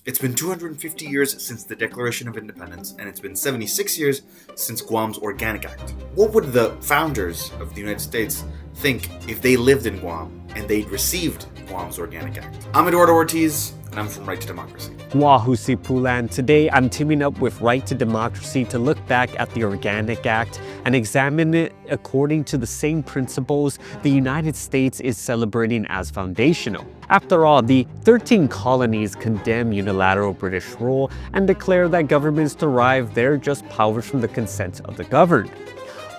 It's been 250 years since the Declaration of Independence, and it's been 76 years since Guam's Organic Act. What would the founders of the United States think if they lived in Guam and they'd received Guam's Organic Act? I'm Eduardo Ortiz, and I'm from Right to Democracy. Wahusi Pulan. Today, I'm teaming up with Right to Democracy to look back at the Organic Act and examine it according to the same principles the United States is celebrating as foundational. After all, the 13 colonies condemn unilateral British rule and declare that governments derive their just powers from the consent of the governed.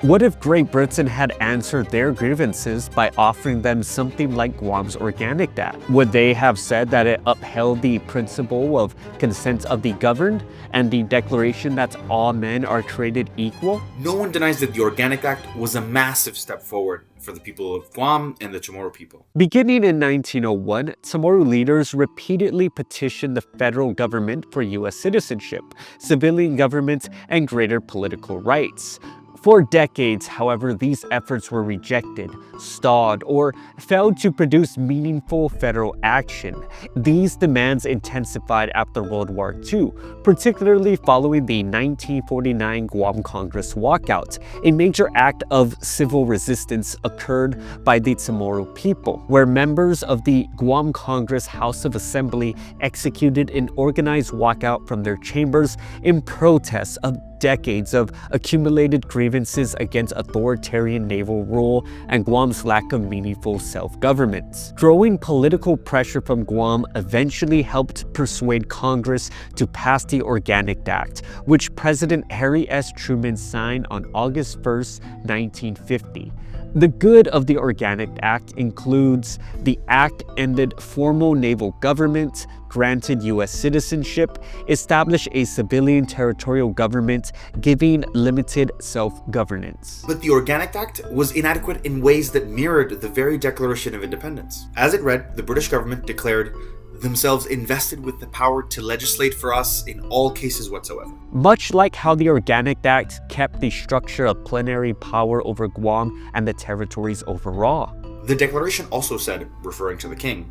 What if Great Britain had answered their grievances by offering them something like Guam's Organic Act? Would they have said that it upheld the principle of consent of the governed and the declaration that all men are created equal? No one denies that the Organic Act was a massive step forward for the people of Guam and the Chamorro people. Beginning in 1901, Chamorro leaders repeatedly petitioned the federal government for U.S. citizenship, civilian government, and greater political rights. For decades, however, these efforts were rejected, stalled, or failed to produce meaningful federal action. These demands intensified after World War II, particularly following the 1949 Guam Congress walkout. A major act of civil resistance occurred by the Chamorro people, where members of the Guam Congress House of Assembly executed an organized walkout from their chambers in protest of decades of accumulated grievances against authoritarian naval rule and Guam's lack of meaningful self-government. Growing political pressure from Guam eventually helped persuade Congress to pass the Organic Act, which President Harry S. Truman signed on August 1st, 1950. The good of the Organic Act includes the act ended formal naval government, granted U.S. citizenship, established a civilian territorial government, giving limited self-governance. But the Organic Act was inadequate in ways that mirrored the very Declaration of Independence. As it read, the British government declared themselves invested with the power to legislate for us in all cases whatsoever. Much like how the Organic Act kept the structure of plenary power over Guam and the territories overall. The declaration also said, referring to the king,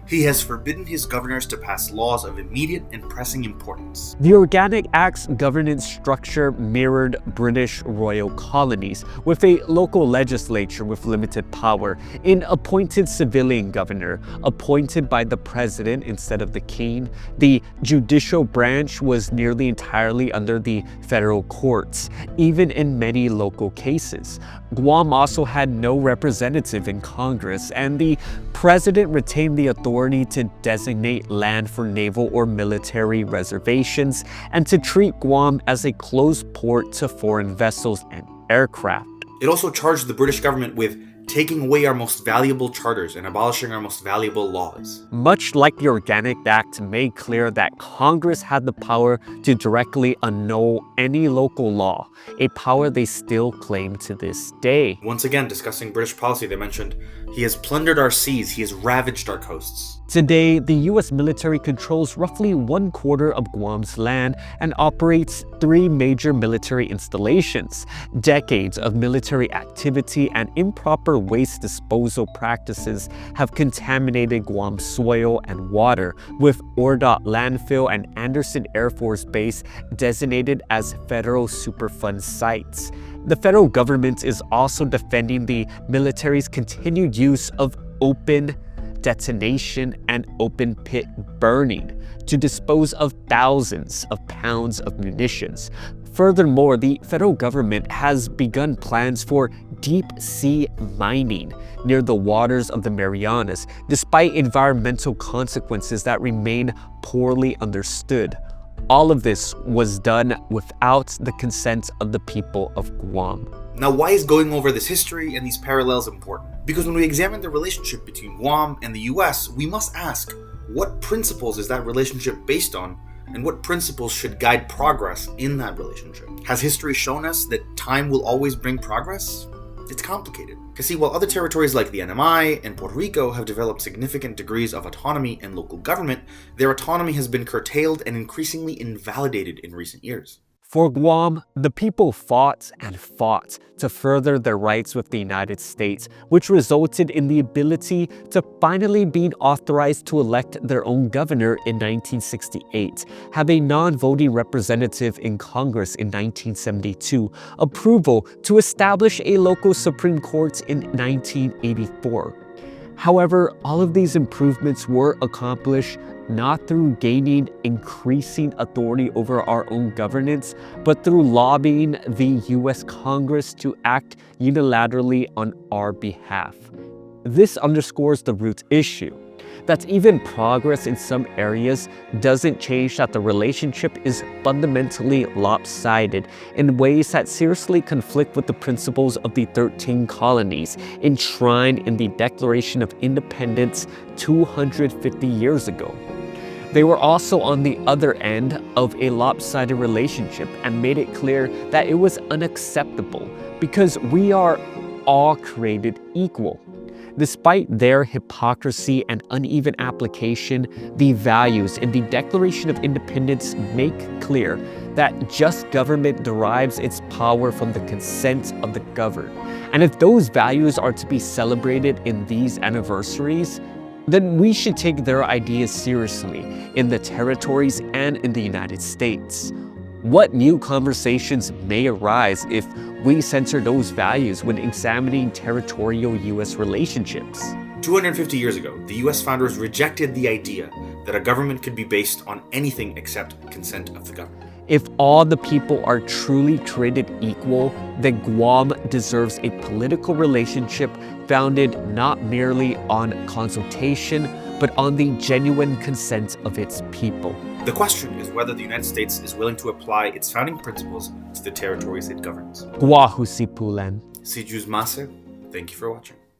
"He has forbidden his governors to pass laws of immediate and pressing importance." The Organic Act's governance structure mirrored British royal colonies, with a local legislature with limited power, an appointed civilian governor, appointed by the president instead of the king. The judicial branch was nearly entirely under the federal courts, even in many local cases. Guam also had no representative in Congress, and the president retained the authority to designate land for naval or military reservations and to treat Guam as a closed port to foreign vessels and aircraft. It also charged the British government with taking away our most valuable charters and abolishing our most valuable laws. Much like the Organic Act made clear that Congress had the power to directly annul any local law, a power they still claim to this day. Once again, discussing British policy, they mentioned, "He has plundered our seas, he has ravaged our coasts." Today, the U.S. military controls roughly 1/4 of Guam's land and operates 3 major military installations. Decades of military activity and improper waste disposal practices have contaminated Guam's soil and water, with Ordot Landfill and Anderson Air Force Base designated as federal Superfund sites. The federal government is also defending the military's continued use of open detonation and open pit burning to dispose of thousands of pounds of munitions. Furthermore, the federal government has begun plans for deep sea mining near the waters of the Marianas, despite environmental consequences that remain poorly understood. All of this was done without the consent of the people of Guam. Now, why is going over this history and these parallels important? Because when we examine the relationship between Guam and the US, we must ask, what principles is that relationship based on, and what principles should guide progress in that relationship? Has history shown us that time will always bring progress? It's complicated. Because see, while other territories like the NMI and Puerto Rico have developed significant degrees of autonomy and local government, their autonomy has been curtailed and increasingly invalidated in recent years. For Guam, the people fought and fought to further their rights with the United States, which resulted in the ability to finally being authorized to elect their own governor in 1968, have a non-voting representative in Congress in 1972, approval to establish a local Supreme Court in 1984. However, all of these improvements were accomplished not through gaining increasing authority over our own governance, but through lobbying the US Congress to act unilaterally on our behalf. This underscores the root issue, that even progress in some areas doesn't change that the relationship is fundamentally lopsided in ways that seriously conflict with the principles of the 13 colonies enshrined in the Declaration of Independence 250 years ago. They were also on the other end of a lopsided relationship and made it clear that it was unacceptable because we are all created equal. Despite their hypocrisy and uneven application, the values in the Declaration of Independence make clear that just government derives its power from the consent of the governed. And if those values are to be celebrated in these anniversaries, then we should take their ideas seriously in the territories and in the United States. What new conversations may arise if we censor those values when examining territorial U.S. relationships? 250 years ago, the US founders rejected the idea that a government could be based on anything except consent of the governed. If all the people are truly created equal, then Guam deserves a political relationship founded not merely on consultation, but on the genuine consent of its people. The question is whether the United States is willing to apply its founding principles to the territories it governs. Guahu Sipulen. Sijus Mase, thank you for watching.